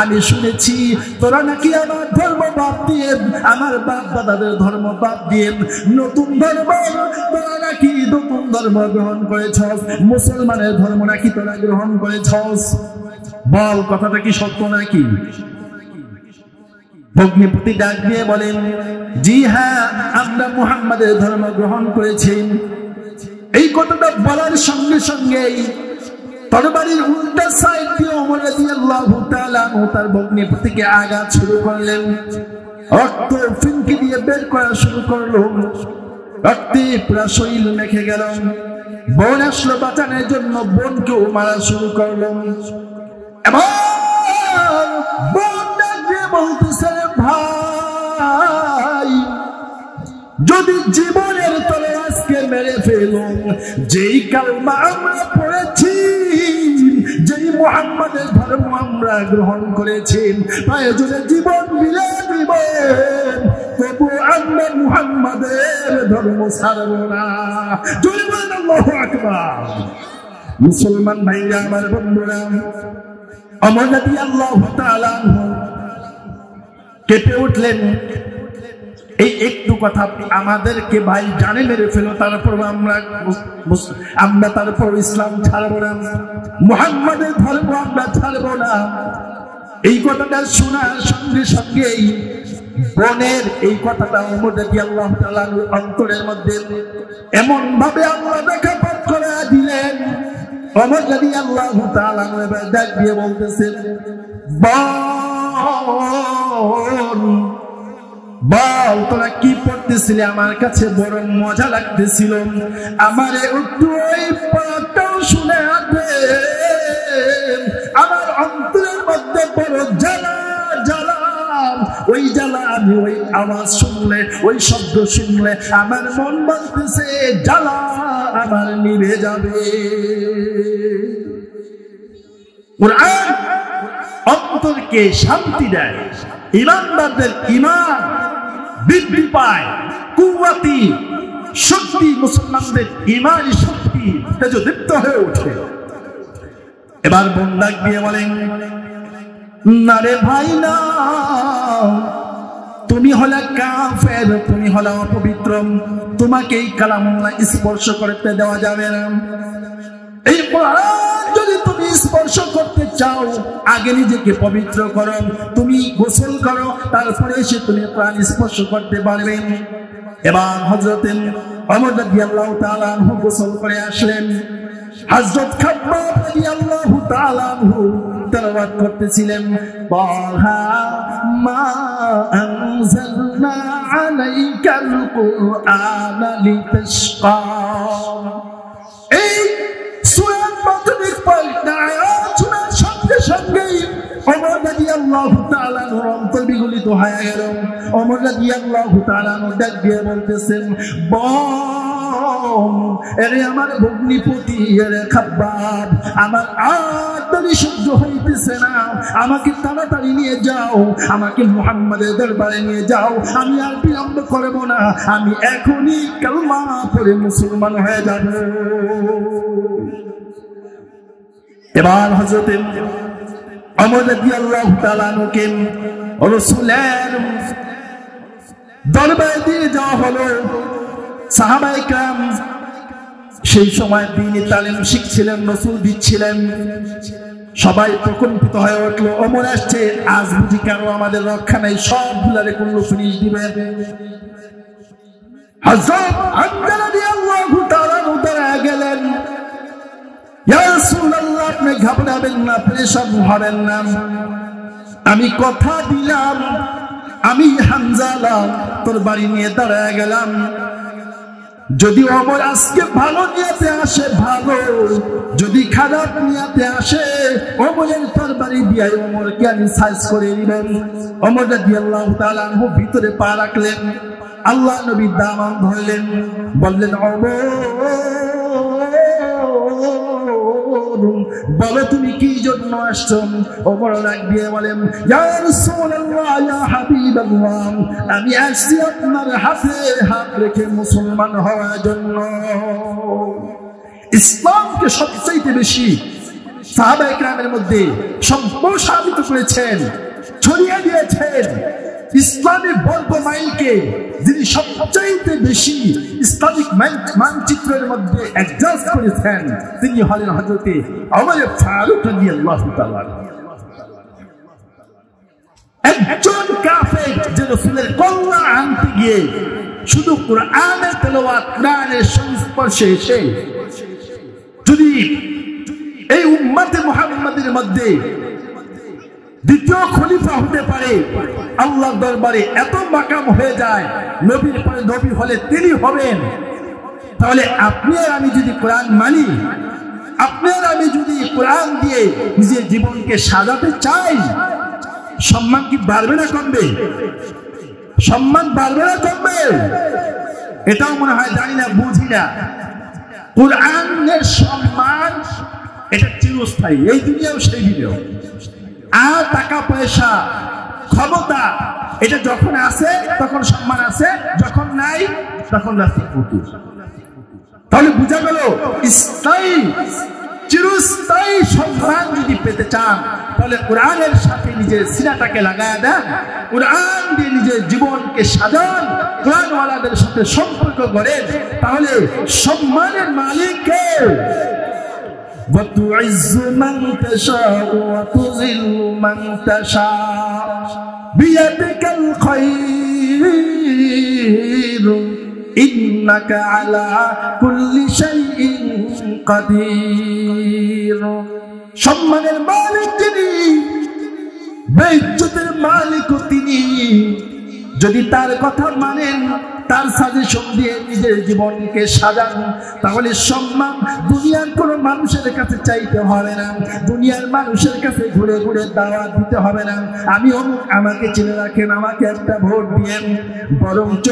আমি শুনেছি তোরা নাকি আমার ধর্ম বাদ দিয়ে, আমার বাপ দাদাদের ধর্ম বাদ দিয়ে নতুন ধর্ম, তোরা নাকি নতুন ধর্ম গ্রহণ করেছস, মুসলমানের ধর্ম নাকি তোরা গ্রহণ করেছস। বল, কথাটা কি সত্য নাকি? ভগ্নিপতি ডাক দিয়ে বলেন, জি হ্যাঁ, আমরা মুহাম্মাদের ধর্ম গ্রহণ করেছি। এই কথাটা বলার সঙ্গে সঙ্গেই তরবারির উল্টা সাইড দিয়ে ওমর রাদিয়াল্লাহু তাআলা তার ভগ্নিপতিকে আঘাত শুরু করলেন। রক্ত ফিনকি দিয়ে বের করা শুরু করলো। রক্তে পুরা শরীর মেখে গেল। বোন আসলো বাঁচানোর জন্য, বোনকেও মারা শুরু করলো। এবার বোন ডাক দিয়ে বলতেছে, ভাই, যদি জীবনের তলে আজকে মেরে ফেলো, যেই কালমা আমরা পড়েছি, যেই মুহাম্মাদের ধর্ম আমরা গ্রহণ করেছি, প্রয়োজনে জীবন বিলে দিবেন, তবু আমরা মুহাম্মাদের ধর্ম ছাড়ব না। জোরে বলেন আল্লাহু আকবার। মুসলমান ভাইরা, আমার বন্ধুরা, ওমর রাদিয়াল্লাহু তাআলা কেঁপে উঠলেন। এই একটু কথা আমাদেরকে ভাই জানে মেরে ফেলো, তারপর আমরা তারপর ইসলাম ছাড়বো না, মুহাম্মাদের ধর্ম আমরা ছাড়বো না। এই কথাটা শোনার সঙ্গে সঙ্গেই বোনের এই কথাটা ওমর রাদিয়াল্লাহু তাআলা অন্তরের মধ্যে এমন ভাবে আল্লাহ দেখাপাত করে দিলেন। ওমর রাদিয়াল্লাহু তাআলা এবার ডাক দিয়ে বলতেছেন, বল তোরা কি পড়তেছিলে? আমার কাছে বড় মজা লাগতেছিল, আমারে একটু ওই পাঠটাও শুনে দে। আমার অন্তরের মধ্যে বড় জ্বালা জ্বালা, ওই জ্বালা আমি ওই আওয়াজ শুনলে, ওই শব্দ শুনলে আমার মন বলতেছে জ্বালা আমার নিভে যাবে। কুরআন অন্তরকে শান্তি দেয়, ইমানদারদের ইমান বৃদ্ধি পায়, কুওয়াতি শক্তি, মুসলমানদের ইমানি শক্তি তেজদীপ্ত হয়ে ওঠে। এবার বোন ডাক দিয়ে বলেন, না রে ভাই না, তুমি হলে কাফের, তুমি হলে অপবিত্র, তোমাকে এই কালামুল্লাহ স্পর্শ করতে দেওয়া যাবে না। এই কোরআন যদি তুমি স্পর্শ করতে চাও, আগে নিজেকে পবিত্র করো, তুমি গোসল করো, তারপরে এসে তুমি কোরআন স্পর্শ করতে পারবে। এবার হযরত ওমর রাদিয়াল্লাহু তাআলা আনহু গোসল করে আসলেন। হযরত খাব্বাব রাদিয়াল্লাহু তাআলা আনহু তেলাওয়াত করতেছিলেন, তাহা মা আনজালনা আলাইকাল কুরআনা লিতাশকা। এই সূরার মাধ্যমিক পাল্টা আয়াত শোনার সঙ্গে সঙ্গেই ওমর রাদিয়াল্লাহু তাআলা আনহুর অন্তর বিগলিত হয়ে গেল। ওমর রাদিয়াল্লাহু তাআলা আনহু ডাক দিয়ে বলতেছেন, এরে আমার ভগ্নিপতি, এরে খাব্বাব, আমার আর দেরি সহ্য হইতেছে না, আমাকে তাড়াতাড়ি নিয়ে যাও, আমাকে মুহাম্মাদের দরবারে নিয়ে যাও, আমি আর বিলম্ব করব না, আমি এখনই কালমা পড়ে মুসলমান হয়ে যাব। এবার হযরত ওমর রাদিয়াল্লাহু তাআলা আনহুকে রাসূলের দরবারে দিয়ে যাওয়া হলো। সাহাবায়ে কেরাম সেই সময় দ্বীনি তালিম শিখছিলেন, রাসূল দিচ্ছিলেন, সবাই প্রকম্পিত হয়ে উঠলো। ওমর আসছে, আজ বুঝি কেন আমাদের রক্ষা নাই, সবগুলারে কুল্লু ফিনিশ দিবে। হযরত হামজা রাদিয়াল্লাহু তাআলা উঠে গেলেন, ইয়া রাসূলুল্লাহ, আপনি ঘাবড়াবেন না, পরেশান হবেন না, আমি কথা দিলাম, আমি হামজা তোর বাড়ি নিয়ে দাঁড়ায় গেলাম, যদি ওমর আজকে ভালো নিয়াতে আসে ভালো, যদি খারাপ নিয়াতে আসে ওমরের তরবারি দিয়ে ওমরকে আমি সাইজ করে দিবেন। ওমর রাদিয়াল্লাহু তাআলা আনহু ভিতরে পা রাখলেন, আল্লাহ নবী দামান ধরলেন, বললেন, ওমর বলো তুমি কি জন্য আসছো? ওমর ডাক দিয়ে বলেন, ইয়া রাসূলুল্লাহ, ইয়া হাবিবাল্লাহ, আমি আসছি আপনার হাতে হাত রেখে মুসলমান হওয়ার জন্য। ইসলামকে সবচেয়ে বেশি সাহাবায়ে কেরামের মধ্যে সম্প্রসারিত করেছেন, ছড়িয়ে দিয়েছেন। ইসলামী বর্গ মাইলকে যিনি সবচাইতে বেশি ইসলামিক মানচিত্রের মধ্যে অ্যাডজাস্ট করেছেন, তিনি হলেন হযরত ওমর ফারুক রাদিয়াল্লাহু তাআলা। একজন কাফের যে রাসূলের কল্যাণ আনতে গিয়ে শুধু কোরআনের তেলাওয়াত, কোরআনের সংস্পর্শে এসে যদি এই উম্মতে মুহাম্মাদের মধ্যে দ্বিতীয় খলিফা হতে পারে, আল্লাহর দরবারে এত মাকাম হয়ে যায়, নবীর পরে নবী হলে তিনি হবেন, তাহলে আপনি আর আমি যদি কোরআন মানি, আপনি আর আমি যদি কোরআন দিয়ে নিজের জীবনকে সাজাতে চাই, সম্মান কি বাড়বে না কমবে? সম্মান বাড়বে না কমবে? এটাও মনে হয় জানি না, বুঝি না। কোরআনের সম্মান এটা চিরস্থায়ী, এই দুনিয়াও সেই দুনিয়াও। আর টাকা পয়সা ক্ষমতা এটা যখন আছে তখন সম্মান আছে, যখন নাই তখন রাস্তা ফুটি। তাহলে বোঝা গেল স্থায়ী চিরস্থায়ী সম্মান যদি পেতে চান তাহলে কোরআনের সাথে নিজের সিনাটাকে লাগায় দেন, কোরআন দিয়ে নিজের জীবনকে সাজান, কোরআনওয়ালাদের সাথে সম্পর্ক গড়েন, তাহলে সম্মানের মালিক কে? وَتُعِزُّ مَن تَشَاءُ وَتُذِلُّ مَن تَشَاءُ بِيَدِكَ الْخَيْرُ إِنَّكَ عَلَى كُلِّ شَيْءٍ قَدِيرٌ। সম্মানের মালিক তিনি, বেইজ্জতের মালিকও তিনি। যদি তার কথা মানেন, তার সাজেশন দিয়ে নিজের জীবনকে সাজান, তাহলে সম্মান দুনিয়ার কোন মানুষের কাছে চাইতে হবে না, দুনিয়ার মানুষের কাছে ঘুরে ঘুরে দাওয়াত দিতে হবে না, আমি অমুক, আমাকে চিনে রাখেন, আমাকে একটা ভোট দিয়েন। বরঞ্চ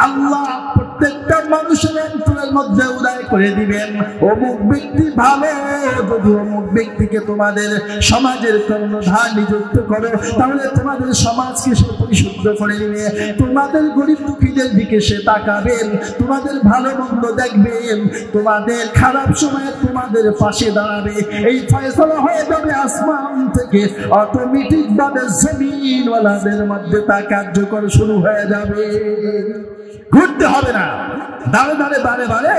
আল্লাহ প্রত্যেকটা মানুষের অন্তরের মধ্যে উদয় করে দিবেন, অমুক ব্যক্তি ভালো। যদি অমুক ব্যক্তিকে তোমাদের সমাজের কর্ণধার নিযুক্ত করো, তাহলে তোমাদের সমাজকে সে পরিশুদ্ধ করে দিবে, তোমাদের গরিব দুঃখীদের দিকে সে তাকাবেন, তোমাদের ভালো মন্দ দেখবেন, তোমাদের খারাপ সময়ে তোমাদের পাশে দাঁড়াবে। এই ফয়সালা হয়ে যাবে আসমান থেকে, অটোমেটিক ভাবে জমিনওয়ালাদের মধ্যে তা কার্যকর শুরু হয়ে যাবে। ঘুরতে হবে না, দাঁড়ে দাঁড়ে বারে বারে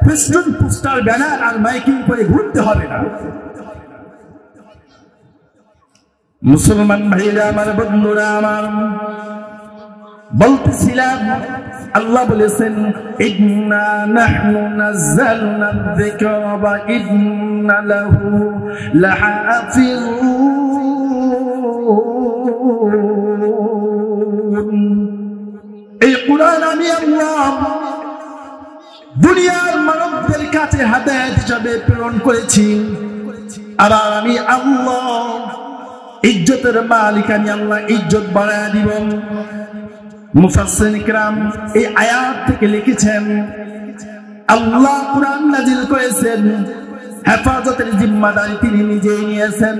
ফেস্টুন, পোস্টার, ব্যানার আর মাইকিং করে ঘুরতে হবে না। মুসলমান ভাইরা আমার, বন্ধুরা আমার, বলতেছিলাম আল্লাহ বলেছেন ইন্না নাহনু নাযালনা যিকরা ওয়া ইন্না লাহু লাহাফিজুন। এই কোরআন আমি আল্লাহ দুনিয়ার মানবদের কাছে হেদায়েত হিসেবে প্রেরণ করেছি, আর আমি আল্লাহ ইজ্জতের মালিক, আমি আল্লাহ ইজ্জত বাড়ায় দিব। মুফাসসিরিন কিরাম এই আয়াত থেকে লিখেছেন আল্লাহ কোরআন নাযিল করেছেন, হেফাজতের জিম্মাদারি তিনি নিজেই নিয়েছেন।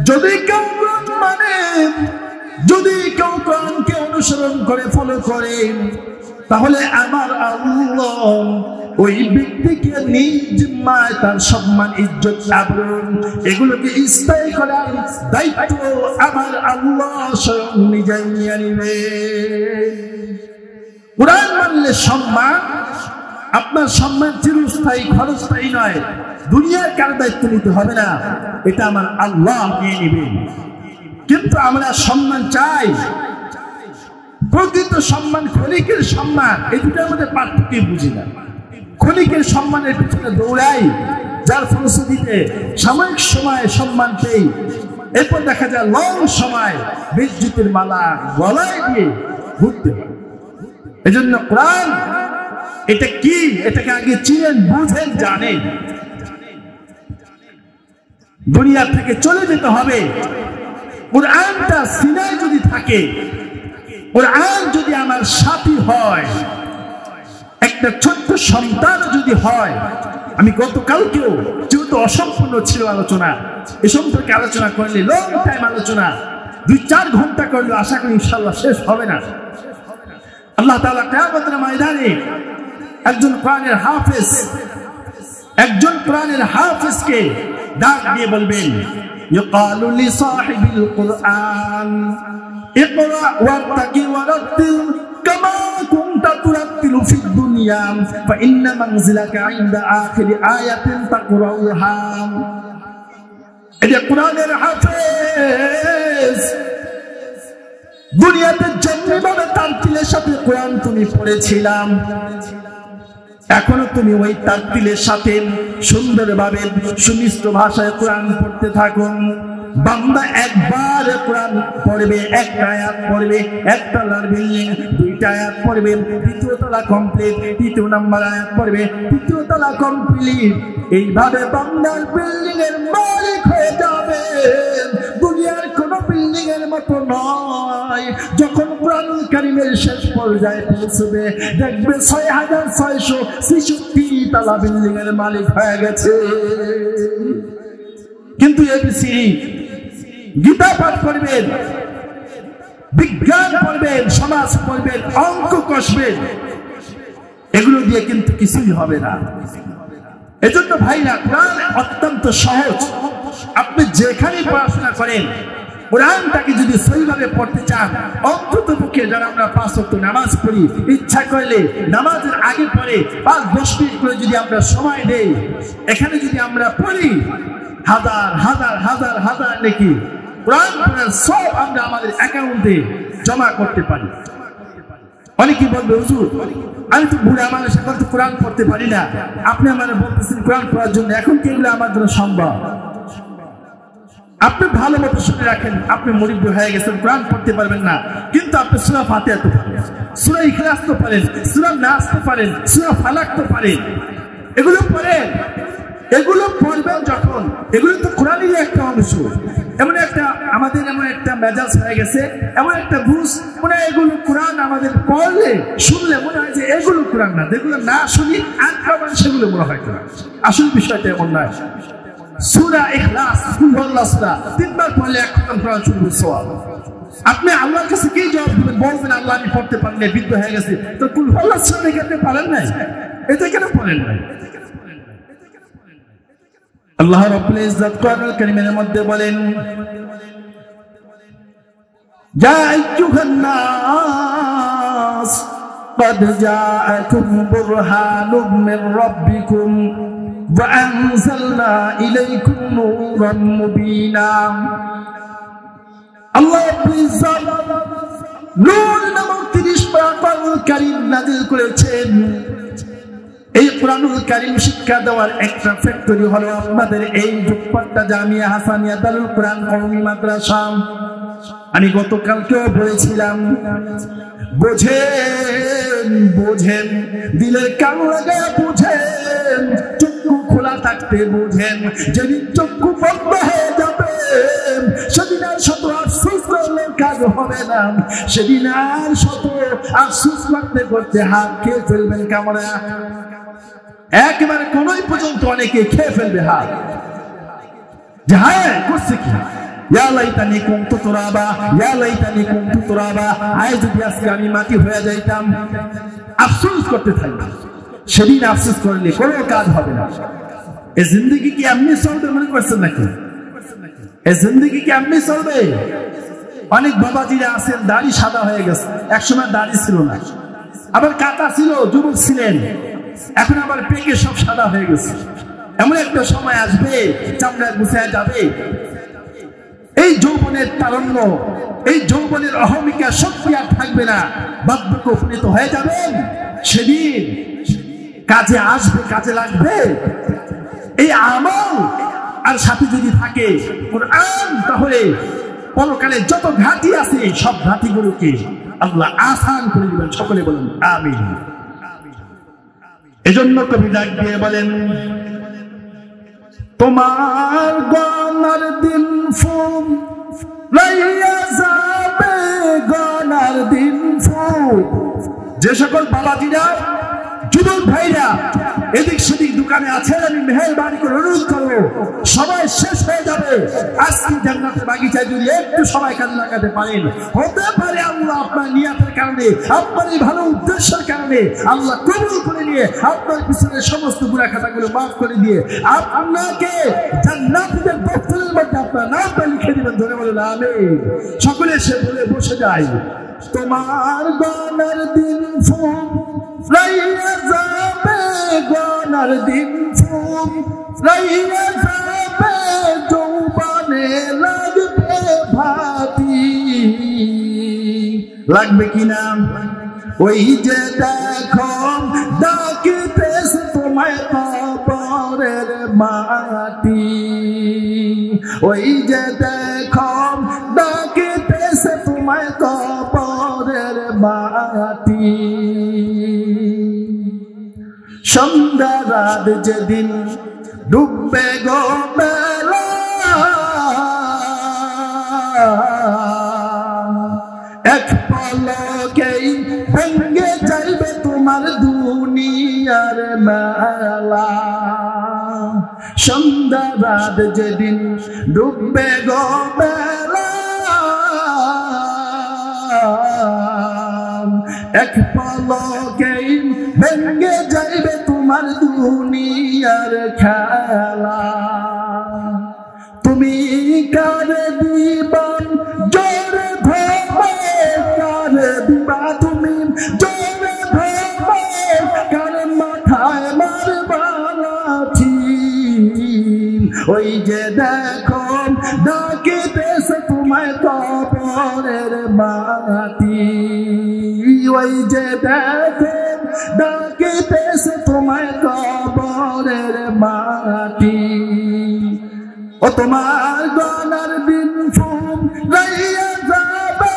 যদি কেউ কোরআন মানে, যদি কেউ কোরআনকে অনুসরণ করে, ফলো করে, তাহলে আমার আল্লাহ ওই ব্যক্তিকে নিজ জিম্মায় তার সম্মান, ইজ্জত, আবরুন এগুলোকে স্থায়ী করার দায়িত্ব আমার আল্লাহ স্বয়ং নিজেই নিয়ে নিবে। কোরআন মানলে সম্মান, আপনার সম্মান চিরস্থায়ী, ক্ষণস্থায়ী নয়। দুনিয়ার কারো দায়িত্ব নিতে হবে না, এটা আমার আল্লাহ নিয়ে নিবেন। কিন্তু আমরা সম্মান চাই, প্রকৃত সম্মান, ক্ষণিকের সম্মান, এই দুটোর মধ্যে পার্থক্য বুঝি না। ক্ষণিকের সম্মানের পিছনে দৌড়াই, যার ফলশ্রুতিতে সাময়িক সময়ে সম্মান পেই, এরপর দেখা যায় লং সময় বেইজ্জতের মালা গলায় দিয়ে ঘুরতে হয়। এজন্য কোরআন এটা কি, এটাকে আগে চিনেন, বুঝেন, জানেন। দুনিয়া থেকে চলে যেতে হবে, কোরআনটা সিনায় যদি থাকে, কোরআন যদি আমার সাথী হয়, একটা ছোট্ট সন্তান যদি হয়। আমি গতকালকেও, যেহেতু অসম্পূর্ণ ছিল আলোচনা, এ সম্পর্কে আলোচনা করলে লং টাইম আলোচনা, 2-4 ঘন্টা করলে আশা করি ইনশাআল্লাহ শেষ হবে না। আল্লাহ তাআলা কিয়ামতের ময়দানে একজন কোরআনের হাফেজ, একজন কোরআনের হাফেজকে ডাক দিয়ে বলবেন, ইউকালু লি সাহিবিল কুরআন ইকরা ওয়ারতাকি ওয়ারাতিল কামা কুনতা তুরাতিলু ফিদ দুনিয়া ফাইন্না মানজিলাকা ইনদা আখিরি আয়াতিন তাকরাউহা। এটা কোরআনের হাফেজ, দুনিয়াতে যেমনিভাবে তারতিলের সাথে কোরআন তুমি পড়েছিলাম, এখনো তুমি ওই তারতিলের সাথে সুন্দরভাবে সুমিষ্ট ভাষায় কোরআন পড়তে থাকুন। বান্দা একবার কোরআন পড়বে, একটা আয়াত পড়বে, একটা তলার বিল্ডিং, 2টা আয়াত পড়বে, দ্বিতীয় তলা কমপ্লিট, 3 নম্বর আয়াত পড়বে, 3য় তলা কমপ্লিট। এইভাবে বান্দার বিল্ডিং এর মালিক হয়ে যাবে। দুনিয়ার কোন বিল্ডিং এর মতো নয়। যখন কোরআনুল কারীমের শেষ পর্যায়ে পৌঁছবে, দেখবে 6666 তলা বিল্ডিং এর মালিক হয়ে গেছে। কিন্তু এবিসি, গীতা পাঠ করবেন, বিজ্ঞান পড়বেন, সমাজ পড়বেন, অঙ্ক কষবেন, এগুলো দিয়ে কিন্তু কিছুই হবে না। এজন্য ভাইরা কোরআন অত্যন্ত সহজ। আপনি যেখানে পড়াশোনা করেন কোরআনটাকে যদি সহিভাবে পড়তে চান, অন্তত পক্ষে যারা আমরা 5 ওয়াক্ত নামাজ পড়ি, ইচ্ছা করলে নামাজের আগে পরে 5-10 মিনিট করে যদি আমরা সময় দেই, এখানে যদি আমরা পড়ি, হাজার হাজার হাজার হাজার নাকি কোরআন পড়ার সব আমরা আমাদের অ্যাকাউন্টে জমা করতে পারি। অনেকে বলবে হুজুর আমি তো বুড়া মানুষ, এখন তো কোরআন পড়তে পারি না, আপনি আমার বলতেছেন কোরআন পড়ার জন্য, এখন কি এগুলো আমার জন্য সম্ভব? আপনি ভালো মতো শুনে রাখেন, আপনি মুরিব্বি হয়ে গেছেন, কোরআন পড়তে পারবেন না, কিন্তু আপনি সূরা ফাতিহা তো পারেন, সূরা ইখলাস তো পারেন, সূরা নাস তো পারেন, সূরা ফালাক তো পারেন। এগুলো পড়েন, এগুলো পড়বেন যখন, এগুলো তো কোরআনেরই একটা অংশ। এমন একটা আমাদের এমন একটা মেজাজ হয়ে গেছে, এমন একটা বুঝ মনে হয় এগুলো কোরআন আমাদের পড়লে শুনলে মনে হয় যে এগুলো কোরআন না, যেগুলো না শুনি আনকামান সেগুলো মনে হয় কোরআন। আসল বিষয়টা এমন নয়। সূরা ইখলাস কুল হুয়াল্লাহু সূরা 3 বার পড়লে 1 খতম কোরআন শুনবে সওয়াব। আপনি আল্লাহর কাছে কি জবাব দিবেন? বলবেন আল্লাহ আমি পড়তে পারি না, বিদ্য হয়ে গেছে। তো কুল হুয়াল্লাহু সূরা কি আপনি পারেন নাই? এটা কেন পড়েন নাই? আল্লাহ রাব্বুল ইজ্জত কোরআনুল কারীমের মধ্যে বলেন, যা আইয়ুহান নাস قد جاءكم برهان من ربكم وأنزلنا إليكم نورا مبينا। আল্লাহ রাব্বুল ইজ্জত নূর নামক 30 পারা কোরআনুল কারীম নাযিল করেছেন। এই কোরআনুল কারীম শিক্ষা দেওয়ার একটা ফ্যাক্টরি হলো আমাদের এই জুপ্পাট্টা জামিয়া হাসানিয়া দারুল কোরআন কওমি মাদ্রাসা। আমি গতকালকেও বলেছিলাম, বোঝেন বোঝেন, দিলের কান লাগায় বোঝেন, চক্ষু খোলা থাকতে বোঝেন। যেদিন চক্ষু বন্ধ হয়ে যাবে সেদিন আর শত আফসোস করলে কাজ হবে না, সেদিন আর শত আফসোস করতে করতে হাত খেয়ে ফেলবেন কামড়া, একেবারে কোনই পর্যন্ত অনেকে খেয়ে ফেলবে হাত, যে হ্যাঁ করছে কি, ইয়া লাইতানি কুনতু তুরাবা, ইয়া লাইতানি কুনতু তুরাবা, আয় যদি আজকে আমি মাটি হয়ে যাইতাম। আফসোস করতে থাকবে, সেদিন আফসোস করলে কোনো কাজ হবে না। এই জিন্দেগি কি এমনি চলবে মনে করছেন নাকি? এই জিন্দেগি কি এমনি চলবে? অনেক বাবাজিরা আছেন দাড়ি সাদা হয়ে গেছে, একসময় দাড়ি ছিল না, আবার কাটা ছিল, যুবক ছিলেন, এখন আবার পেকে সব সাদা হয়ে গেছে। এমন একটা সময় আসবে চামড়া গুছায় যাবে। এই যৌবনের তারণ্য, এই যৌবনের অহমিকা শক্তি আর থাকবে না, বার্ধক্যে উপনীত হয়ে যাবেন। সেদিন কাজে আসবে, কাজে লাগবে এই আমল, আর সাথে যদি থাকে কোরআন, তাহলে পরকালে যত ঘাটি আছে সব ঘাটিগুলোকে আল্লাহ আসান করে দিবেন। সকলে বলেন আমিন। এজন্য কবি ডাক দিয়ে বলেন, তোমার গনার দিন ফুল লইয়া যাবে, গনার দিন ফুল। যে সকল বাবাজিরা, যুবক ভাইরা এদিক সেদিক দোকানে আছেন, আমি মেহেরবানি করে অনুরোধ করবো সবাই শেষ হয়ে যাবে। আজকে জান্নাতের বাগিচায় যদি একটু সবাই কাজে লাগাতে পারেন, হতে পারে আল্লাহ আপনার নিয়াতের কারণে, আপনার এই ভালো উদ্দেশ্যের কারণে আল্লাহ কবুল করে নিয়ে আপনার পিছনে সমস্ত গুনাহ খাতাগুলো মাফ করে দিয়ে আপনাকে জান্নাতের দপ্তরের মধ্যে আপনার নামটা লিখে দিবেন। ধরে বলেন আমিন। সকলে সে বলে বসে যায়, তোমার গনার দিন ফুল লইয়া যাবে, গনার দিন ফুল লইয়া যাবে, যৌবনে লাগবে ভাতি। লাগবে কিনা? ওই যে দেখো ডাকিতেছে তোমায় কবরের মাটি, ওই যে দেখো ডাকিতেছে তোমায় কবরের মাটি। সন্ধ্যা রাত যেদিন ডুববে গো বেলা, এক পলকেই ভেঙে যাইবে তোমার দুনিয়ার মেলা। সন্ধ্যা রাত যেদিন ডুববে গো বেলা, এক পলকেই ভেঙে যাইবে তোমার দুনিয়ার খেলা। তুমি কার দিবান জোরে ধরে, কার দিবা তুমি জোরে ধরে, কার মাথায় মারবা লাঠি। ওই যে দেখো ডাকিতেছে তোমায় কবরের মাটি। ওই যে দেখো ডাকিতেছে তোমায় কবরের মাটি। ও তোমার গনার দিন ফুম রাইয়া যাবে,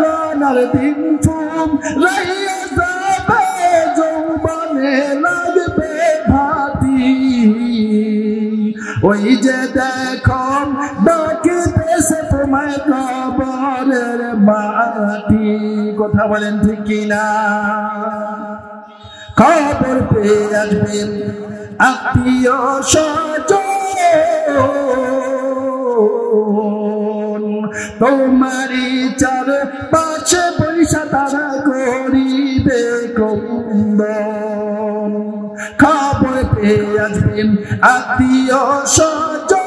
গনার দিন ফুম রাইয়া যাবে, যৌবনে লাগবে ভাতি। ওই যে দেখো ডাকিতেছে তোমায় কবরের মাটি। কথা বলেন ঠিক কিনা? খবর পেয়ে আসবেন আত্মীয় স্বজন, তোমারই চারপাশে পয়সা তারা করিবে ক্রন্দন। খবর পেয়ে আসবেন আত্মীয় স্বজন,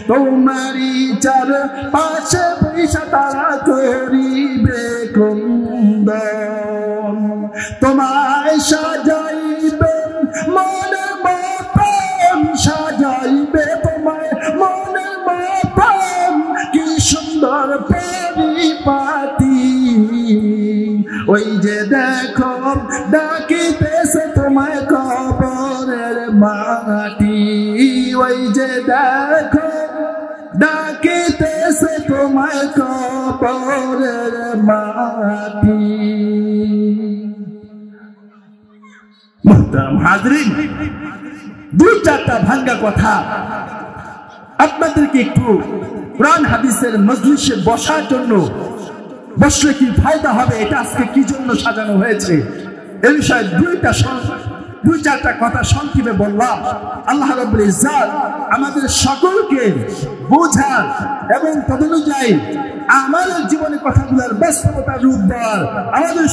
তোমারই চারপাশে পয়সা তারা করিবে ক্রন্দন। তোমায় সাজাইবেন মনের মতন, সাজাইবে তোমায় মনের মতন, কি সুন্দর পরিপাটি। ওই যে দেখো ডাকিতেছে তোমায় কবরের মাটি। ওই যে দেখো ডাকিতেছে তোমায় কবরের মাটি। মুহতারাম হাজরিন, দুই চারটা ভাঙ্গা কথা আপনাদেরকে একটু কোরআন হাদিসের মজলিসে বসার জন্য, বসলে কি ফায়দা হবে, এটা আজকে কি জন্য সাজানো হয়েছে এ বিষয়ে দুই চারটা কথা সংক্ষেপে বললাম। আল্লাহ রাব্বুল ইজ্জত আমাদের সকলকে বোঝার এবং তদনুযায়ী আমাদের জীবনের কথাগুলোর বাস্তবতা রূপ দেওয়ার আমাদের